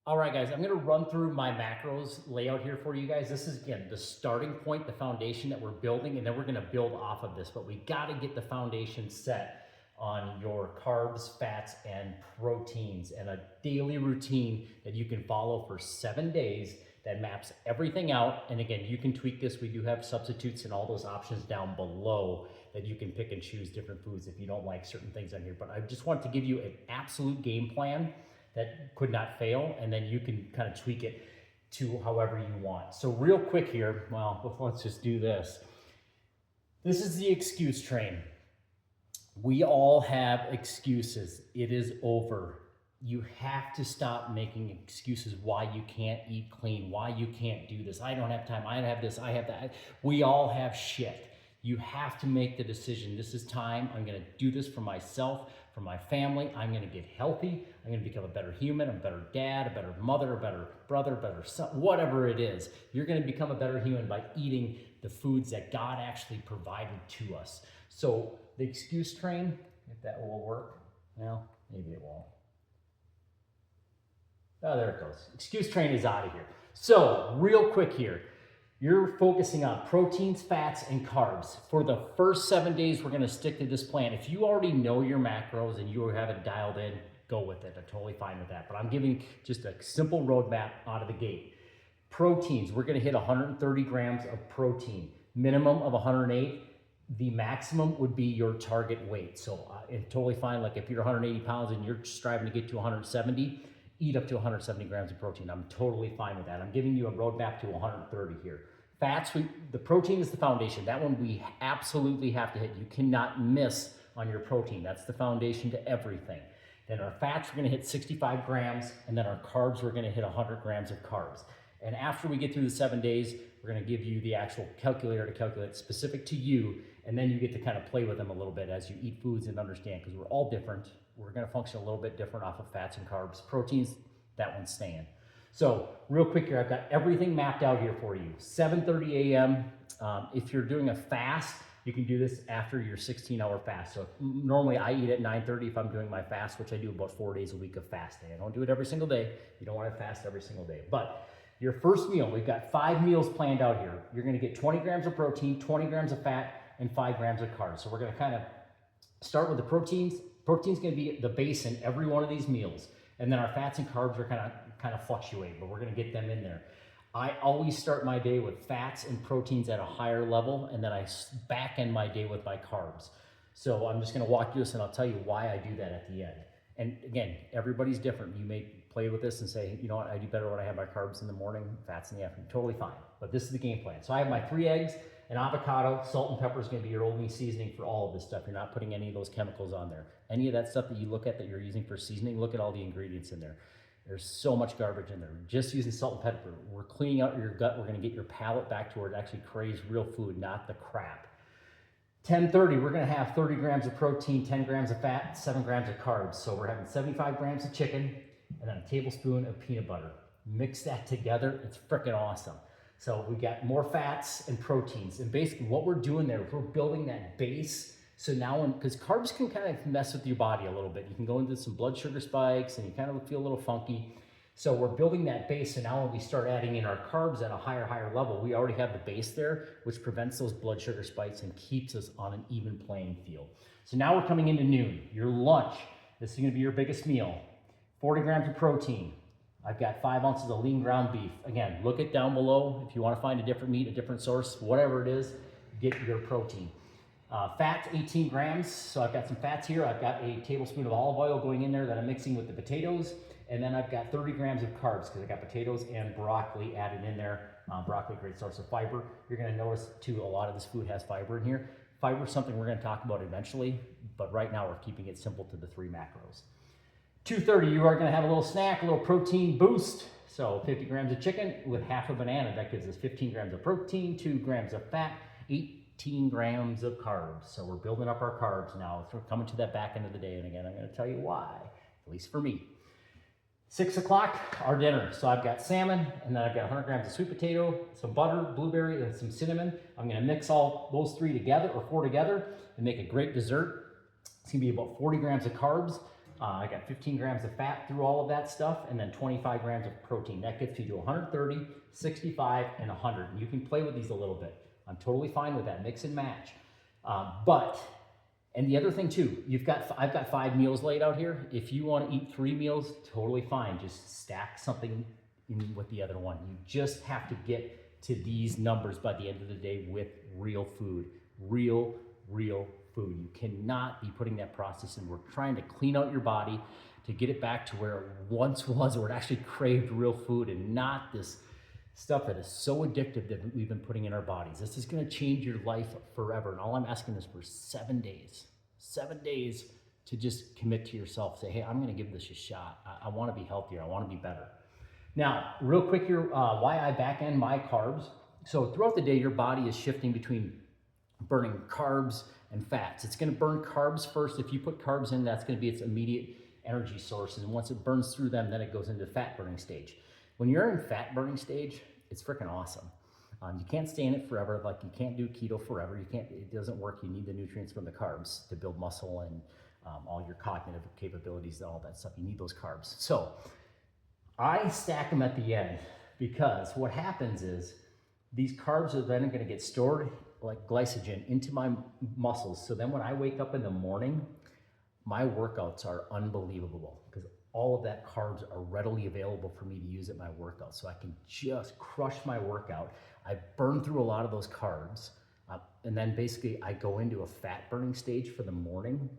All right, guys, I'm going to run through my macros layout here for you guys. This is, again, the starting point, the foundation that we're building, and then we're going to build off of this. But we got to get the foundation set on your carbs, fats, and proteins, and a daily routine that you can follow for 7 days that maps everything out. And again, you can tweak this. We do have substitutes and all those options down below that you can pick and choose different foods if you don't like certain things on here. But I just want to give you an absolute game plan that could not fail, and then you can kind of tweak it to however you want. So real quick here, well, let's just do this. This is the excuse train. We all have excuses. It is over. You have to stop making excuses why you can't eat clean, why you can't do this. I don't have time, I have this, I have that. We all have shit. You have to make the decision. This is time. I'm going to do this for myself, for my family. I'm going to get healthy. I'm going to become a better human, a better dad, a better mother, a better brother, a better son, whatever it is. You're going to become a better human by eating the foods that God actually provided to us. So the excuse train, if that will work, well, maybe it won't. Oh, there it goes. Excuse train is out of here. So real quick here. You're focusing on proteins, fats, and carbs. For the first 7 days, we're gonna stick to this plan. If you already know your macros and you have it dialed in, go with it. I'm totally fine with that. But I'm giving just a simple roadmap out of the gate. Proteins, we're gonna hit 130 grams of protein, minimum of 108. The maximum would be your target weight. So it's totally fine. Like if you're 180 pounds and you're striving to get to 170, eat up to 170 grams of protein. I'm totally fine with that. I'm giving you a roadmap to 130 here. Fats, the protein is the foundation. That one we absolutely have to hit. You cannot miss on your protein. That's the foundation to everything. Then our fats, we're gonna hit 65 grams, and then our carbs, we're gonna hit 100 grams of carbs. And after we get through the 7 days, we're gonna give you the actual calculator to calculate specific to you, and then you get to kind of play with them a little bit as you eat foods and understand, because we're all different. We're gonna function a little bit different off of fats and carbs. Proteins, that one's staying. So real quick here, I've got everything mapped out here for you. 7:30 a.m. If you're doing a fast, you can do this after your 16-hour fast. So normally I eat at 9:30 if I'm doing my fast, which I do about 4 days a week of fasting. I don't do it every single day. You don't want to fast every single day. But your first meal, we've got 5 meals planned out here. You're gonna get 20 grams of protein, 20 grams of fat, and 5 grams of carbs. So we're gonna kind of start with the proteins. Protein's gonna be the base in every one of these meals. And then our fats and carbs are kind of fluctuate, but we're gonna get them in there. I always start my day with fats and proteins at a higher level, and then I back end my day with my carbs. So I'm just gonna walk through this and I'll tell you why I do that at the end. And again, everybody's different. You may play with this and say, you know what, I do better when I have my carbs in the morning, fats in the afternoon. Totally fine, but this is the game plan. So I have my 3 eggs, an avocado, salt and pepper is gonna be your only seasoning for all of this stuff. You're not putting any of those chemicals on there. Any of that stuff that you look at that you're using for seasoning, look at all the ingredients in there. There's so much garbage in there. Just using salt and pepper. We're cleaning out your gut. We're gonna get your palate back to where it actually craves real food, not the crap. 10:30, we're gonna have 30 grams of protein, 10 grams of fat, 7 grams of carbs. So we're having 75 grams of chicken and then a tablespoon of peanut butter. Mix that together, it's freaking awesome. So we got more fats and proteins. And basically what we're doing there, we're building that base. So now, because carbs can kind of mess with your body a little bit. You can go into some blood sugar spikes and you kind of feel a little funky. So we're building that base. So now when we start adding in our carbs at a higher level, we already have the base there, which prevents those blood sugar spikes and keeps us on an even playing field. So now we're coming into noon, your lunch. This is gonna be your biggest meal. 40 grams of protein. I've got 5 ounces of lean ground beef. Again, look it down below. If you wanna find a different meat, a different source, whatever it is, get your protein. Fats, 18 grams. So I've got some fats here. I've got a tablespoon of olive oil going in there that I'm mixing with the potatoes. And then I've got 30 grams of carbs because I got potatoes and broccoli added in there. Broccoli, great source of fiber. You're gonna notice too, a lot of this food has fiber in here. Fiber is something we're gonna talk about eventually, but right now we're keeping it simple to the 3 macros. 2:30, you are gonna have a little snack, a little protein boost. So 50 grams of chicken with half a banana. That gives us 15 grams of protein, 2 grams of fat, 18 grams of carbs. So we're building up our carbs now. So we're coming to that back end of the day. And again, I'm gonna tell you why, at least for me. 6 o'clock, our dinner. So I've got salmon, and then I've got 100 grams of sweet potato, some butter, blueberry, and some cinnamon. I'm gonna mix all those 3 together, or 4 together, and make a great dessert. It's gonna be about 40 grams of carbs. I got 15 grams of fat through all of that stuff, and then 25 grams of protein. That gets you to 130, 65, and 100. And you can play with these a little bit. I'm totally fine with that. Mix and match. And the other thing too, I've got 5 meals laid out here. If you want to eat 3 meals, totally fine. Just stack something in with the other one. You just have to get to these numbers by the end of the day with real food. Real food. You cannot be putting that process in. We're trying to clean out your body to get it back to where it once was, where it actually craved real food and not this stuff that is so addictive that we've been putting in our bodies. This is going to change your life forever. And all I'm asking is for 7 days. 7 days to just commit to yourself. Say, hey, I'm going to give this a shot. I want to be healthier. I want to be better. Now, real quick here, why I back end my carbs. So throughout the day, your body is shifting between burning carbs and fats. It's going to burn carbs first. If you put carbs in, that's going to be its immediate energy sources. And once it burns through them, then it goes into fat burning stage. When you're in fat burning stage, it's freaking awesome. You can't stay in it forever. Like you can't do keto forever. It doesn't work. You need the nutrients from the carbs to build muscle and all your cognitive capabilities and all that stuff. You need those carbs. So I stack them at the end because what happens is these carbs are then going to get stored like glycogen into my muscles. So then when I wake up in the morning, my workouts are unbelievable because all of that carbs are readily available for me to use at my workout. So I can just crush my workout. I burn through a lot of those carbs. And then basically I go into a fat burning stage for the morning.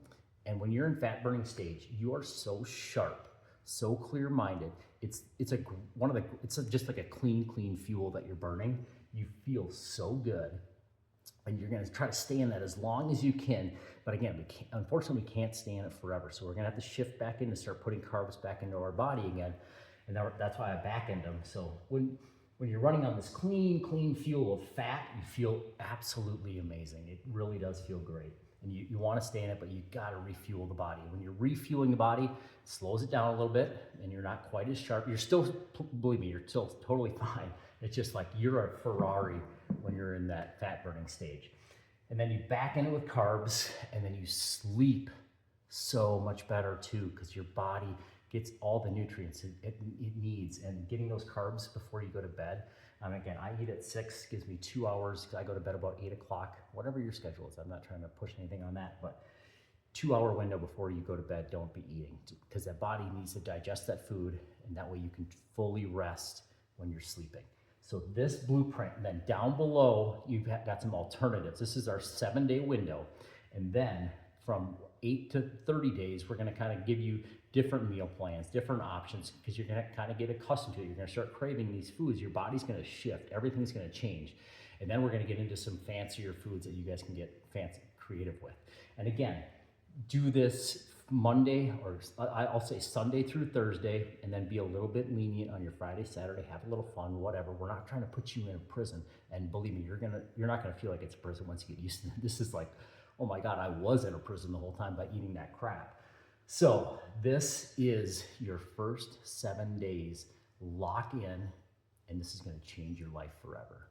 And when you're in fat burning stage, you are so sharp, so clear-minded. It's just like a clean fuel that you're burning. You feel so good. And you're going to try to stay in that as long as you can. But again, unfortunately, we can't stay in it forever. So we're going to have to shift back in and start putting carbs back into our body again. And that's why I back end them. So when you're running on this clean fuel of fat, you feel absolutely amazing. It really does feel great. And you want to stay in it, but you got to refuel the body. When you're refueling the body, it slows it down a little bit, and you're not quite as sharp. You're still, believe me, you're still totally fine. It's just like you're a Ferrari when you're in that fat burning stage. And then you back in it with carbs, and then you sleep so much better too, because your body gets all the nutrients it needs. And getting those carbs before you go to bed, again, I eat at 6, gives me 2 hours, because I go to bed about 8 o'clock, whatever your schedule is. I'm not trying to push anything on that, but 2-hour window before you go to bed, don't be eating, because that body needs to digest that food, and that way you can fully rest when you're sleeping. So this blueprint, and then down below, you've got some alternatives. This is our 7-day window. And then from 8 to 30 days, we're gonna kind of give you different meal plans, different options, because you're gonna kind of get accustomed to it. You're gonna start craving these foods. Your body's gonna shift, everything's gonna change. And then we're gonna get into some fancier foods that you guys can get fancy, creative with. And again, do this Monday, or I'll say Sunday through Thursday, and then be a little bit lenient on your Friday, Saturday, have a little fun, whatever. We're not trying to put you in a prison. And believe me, you're not gonna feel like it's a prison once you get used to it. This is like, oh my God, I was in a prison the whole time by eating that crap. So this is your first 7 days. Lock in, and this is gonna change your life forever.